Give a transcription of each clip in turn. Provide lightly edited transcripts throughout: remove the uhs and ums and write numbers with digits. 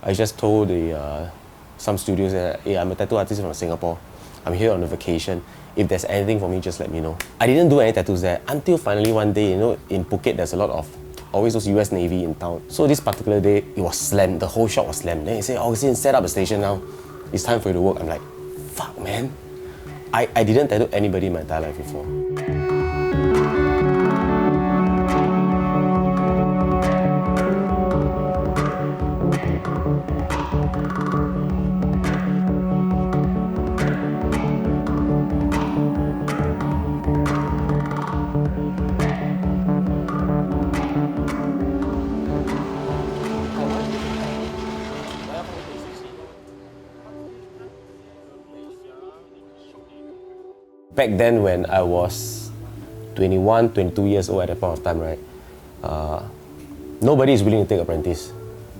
I just told some studios that, hey, I'm a tattoo artist from Singapore. I'm here on a vacation. If there's anything for me, just let me know. I didn't do any tattoos there until finally one day, in Phuket, there's a lot of always those US Navy in town. So this particular day, it was slammed. The whole shop was slammed. Then he said, Augustine, set up a station now. It's time for you to work. I'm like, fuck, man. I didn't tattoo anybody in my entire life before. Back then, when I was 21, 22 years old at that point of time, right, nobody is willing to take apprentice.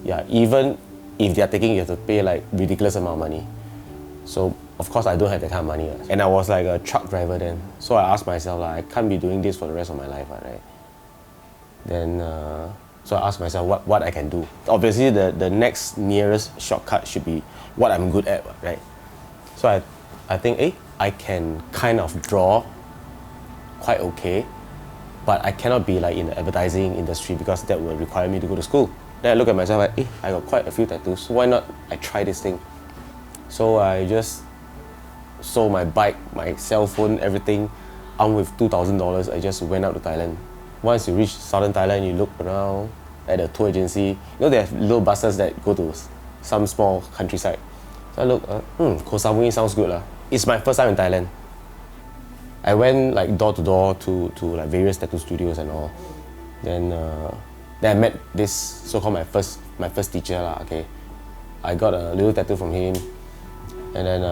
Yeah, even if they are taking, you have to pay like ridiculous amount of money. So of course I don't have that kind of money. And I was like a truck driver then. So I asked myself, like, I can't be doing this for the rest of my life, right? Then, so I asked myself what I can do. Obviously the next nearest shortcut should be what I'm good at, right? So I think, I can kind of draw quite okay, but I cannot be like in the advertising industry because that will require me to go to school. Then I look at myself like, I got quite a few tattoos, so why not I try this thing? So I just sold my bike, my cell phone, everything, armed with $2,000. I just went out to Thailand. Once you reach southern Thailand, you look around at a tour agency. They have little buses that go to some small countryside. So I look, Koh Samui sounds good lah. It's my first time in Thailand. I went like door to door to like various tattoo studios and all. Then I met this so-called my first teacher lah. Okay, I got a little tattoo from him, and then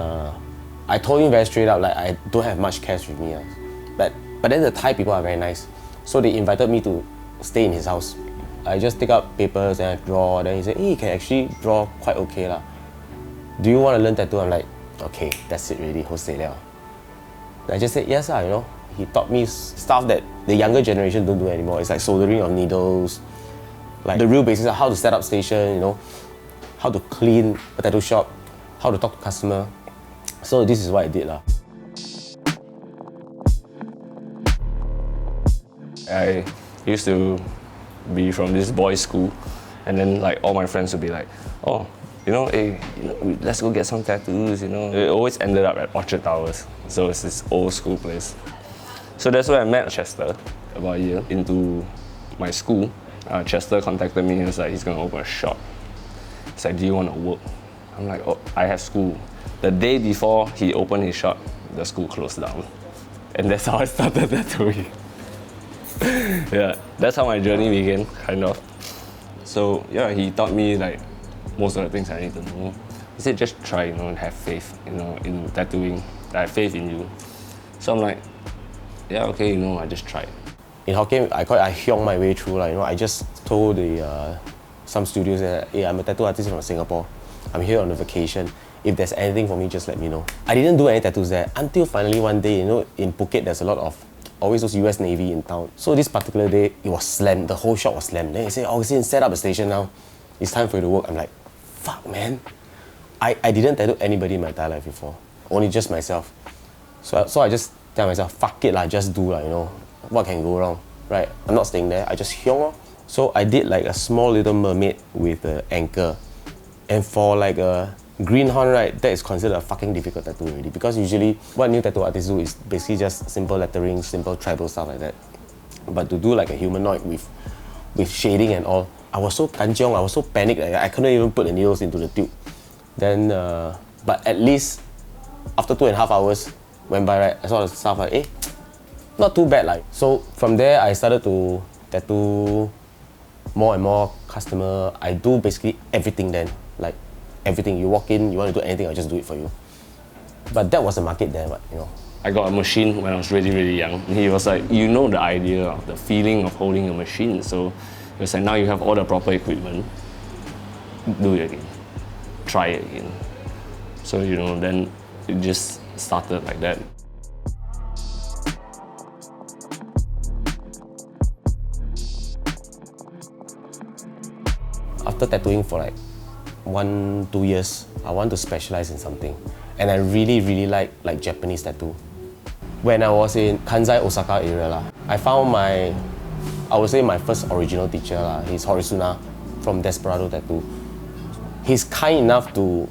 I told him very straight up, like, I don't have much cash with me. But then the Thai people are very nice, so they invited me to stay in his house. I just take out papers and I draw. Then he said, hey, you can actually draw quite okay lah. Do you want to learn tattoo? I'm like, okay, that's it really, hosei liao. I just said yes lah, He taught me stuff that the younger generation don't do anymore. It's like soldering on needles, like the real basics of how to set up station, how to clean a tattoo shop, how to talk to customer. So this is what I did lah. I used to be from this boys' school, and then like all my friends would be like, oh, let's go get some tattoos, It always ended up at Orchard Towers. So it's this old school place. So that's where I met Chester about a year into my school. Chester contacted me and was like, he's gonna open a shop. He's like, do you wanna work? I'm like, oh, I have school. The day before he opened his shop, the school closed down. And that's how I started tattooing. Yeah, that's how my journey began, kind of. So yeah, he taught me like most of the things I need to know. He said, just try, and have faith, in tattooing. I have faith in you. So I'm like, yeah, okay, I just tried. In Hokkien, I hyong my way through. I just told some studios that, hey, I'm a tattoo artist from Singapore. I'm here on a vacation. If there's anything for me, just let me know. I didn't do any tattoos there until finally one day, in Phuket, there's a lot of always those US Navy in town. So this particular day, it was slammed. The whole shop was slammed. Then he said, Augustine, set up a station now. It's time for you to work. I'm like, fuck, man. I didn't tattoo anybody in my entire life before. Only just myself. So I just tell myself, fuck it lah, just do lah, What can go wrong, right? I'm not staying there. I just hyong. So I did like a small little mermaid with an anchor. And for like a greenhorn, right, that is considered a fucking difficult tattoo already. Because usually what new tattoo artists do is basically just simple lettering, simple tribal stuff like that. But to do like a humanoid with shading and all, I was so kanchiong, I was so panicked, I couldn't even put the needles into the tube. Then, but at least after 2.5 hours went by, right, I saw the stuff like, not too bad like. So from there, I started to tattoo more and more customer. I do basically everything then, like everything. You walk in, you want to do anything, I'll just do it for you. But that was the market there, but I got a machine when I was really, really young. He was like, the idea of the feeling of holding a machine. So he was like, now you have all the proper equipment, do it again. Try it again. So, then it just started like that. After tattooing for like 1-2 years, I want to specialize in something. And I really like Japanese tattoo. When I was in Kansai, Osaka area, I found I would say my first original teacher, he's Horisuna from Desperado Tattoo. He's kind enough to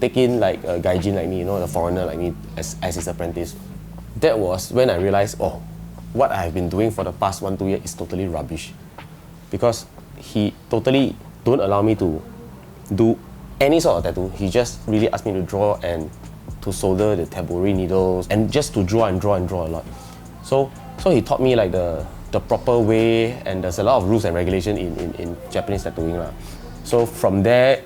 take in like a gaijin like me, you know, a foreigner like me as his apprentice. That was when I realized, oh, what I've been doing for the past 1-2 years is totally rubbish. Because he totally don't allow me to do any sort of tattoo. He just really asked me to draw and to solder the tabori needles and just to draw a lot. So he taught me like the proper way, and there's a lot of rules and regulation in Japanese tattooing. So from there,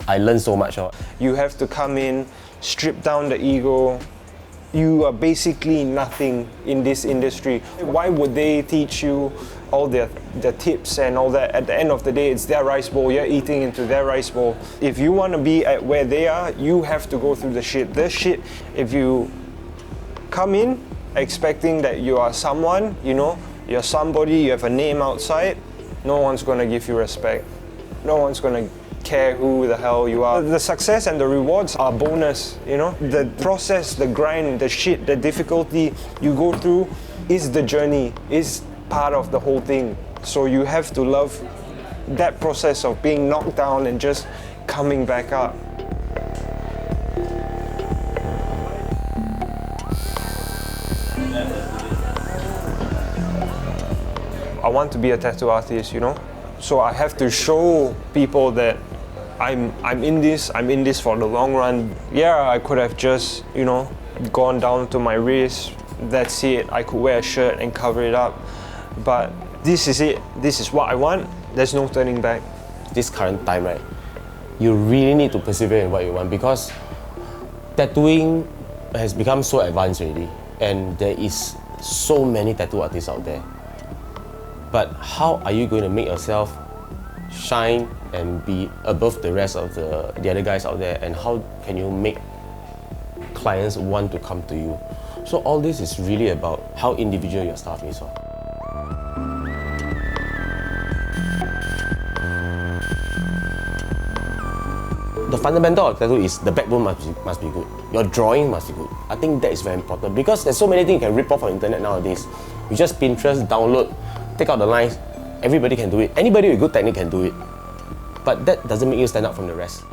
I learned so much. You have to come in, strip down the ego. You are basically nothing in this industry. Why would they teach you all the tips and all that? At the end of the day, it's their rice bowl. You're eating into their rice bowl. If you want to be at where they are, you have to go through the shit. The shit, if you come in expecting that you are someone, you know, you're somebody, you have a name outside, no one's going to give you respect. No one's going to care who the hell you are. The success and the rewards are bonus, you know. The process, the grind, the shit, the difficulty you go through is the journey, is part of the whole thing. So you have to love that process of being knocked down and just coming back up. I want to be a tattoo artist, you know. So I have to show people that I'm in this for the long run. Yeah, I could have just, you know, gone down to my wrist. That's it. I could wear a shirt and cover it up. But this is it. This is what I want. There's no turning back. This current time, right, you really need to persevere in what you want, because tattooing has become so advanced already, and there is so many tattoo artists out there. But how are you going to make yourself shine and be above the rest of the other guys out there, and how can you make clients want to come to you? So all this is really about how individual your staff is. The fundamental of tattoo is the backbone must be good. Your drawing must be good. I think that is very important, because there's so many things you can rip off on the internet nowadays. You just Pinterest, download, take out the lines. Everybody can do it. Anybody with good technique can do it. But that doesn't make you stand out from the rest.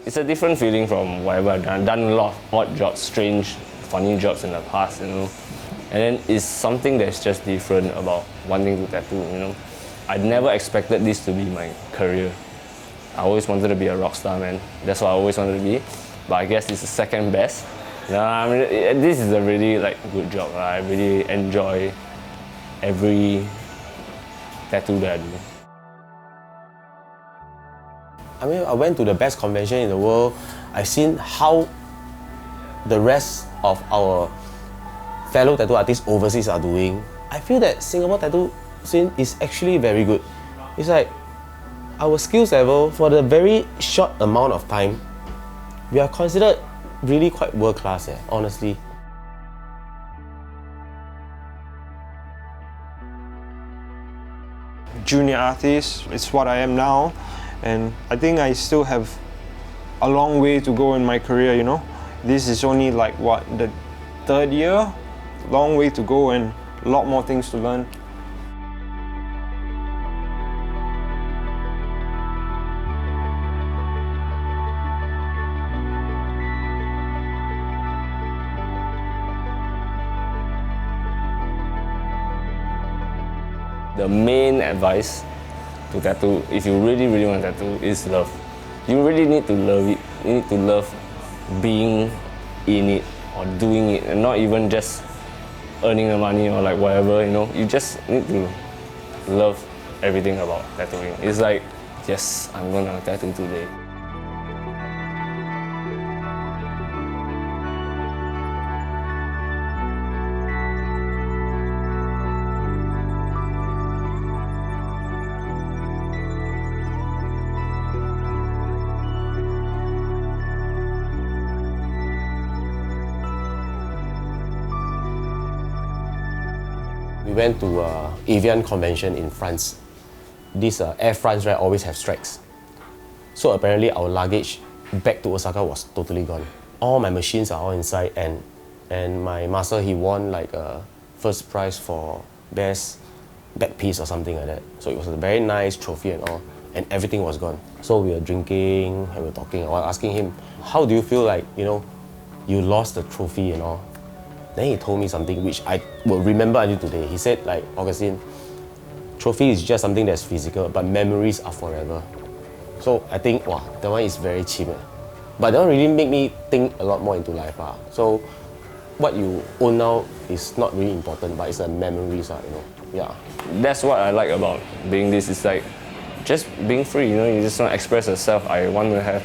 It's a different feeling from whatever I've done. I've done a lot of odd jobs, strange, funny jobs in the past, you know. And then it's something that's just different about wanting to tattoo, you know. I never expected this to be my career. I always wanted to be a rock star, man. That's what I always wanted to be. But I guess it's the second best. I mean, this is a really good job. I really enjoy every tattoo that I do. I mean, I went to the best convention in the world. I've seen how the rest of our fellow tattoo artists overseas are doing. I feel that Singapore tattoo scene is actually very good. It's like our skills level, for the very short amount of time, we are considered really quite world class, honestly. Junior artist, it's what I am now. And I think I still have a long way to go in my career, you know. This is only the third year, long way to go and a lot more things to learn. The main advice to tattoo, if you really, really want to tattoo, is love. You really need to love it. You need to love being in it or doing it, and not even just earning the money or like whatever, you know. You just need to love everything about tattooing. It's like, yes, I'm gonna tattoo today. We went to Evian convention in France. This Air France, right, always have strikes. So apparently our luggage back to Osaka was totally gone. All my machines are all inside, and my master, he won like a first prize for best back piece or something like that. So it was a very nice trophy and all, and everything was gone. So we were drinking and we were talking. I was asking him, how do you feel like, you know, you lost the trophy and all? Then he told me something which I will remember until today. He said, like, Augustine, trophy is just something that's physical, but memories are forever. So I think, wow, that one is very cheap. But that one really made me think a lot more into life. So what you own now is not really important, but it's the memories, you know. Yeah. That's what I like about being this. It's like just being free, you know. You just want to express yourself. I want to have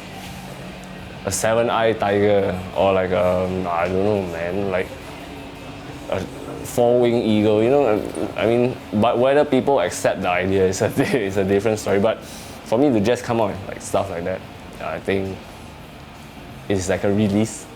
a seven-eyed tiger, or like I don't know, man, like a four-winged eagle, you know. I mean, but whether people accept the idea is a different story. But for me to just come out with like stuff like that, I think it's like a release.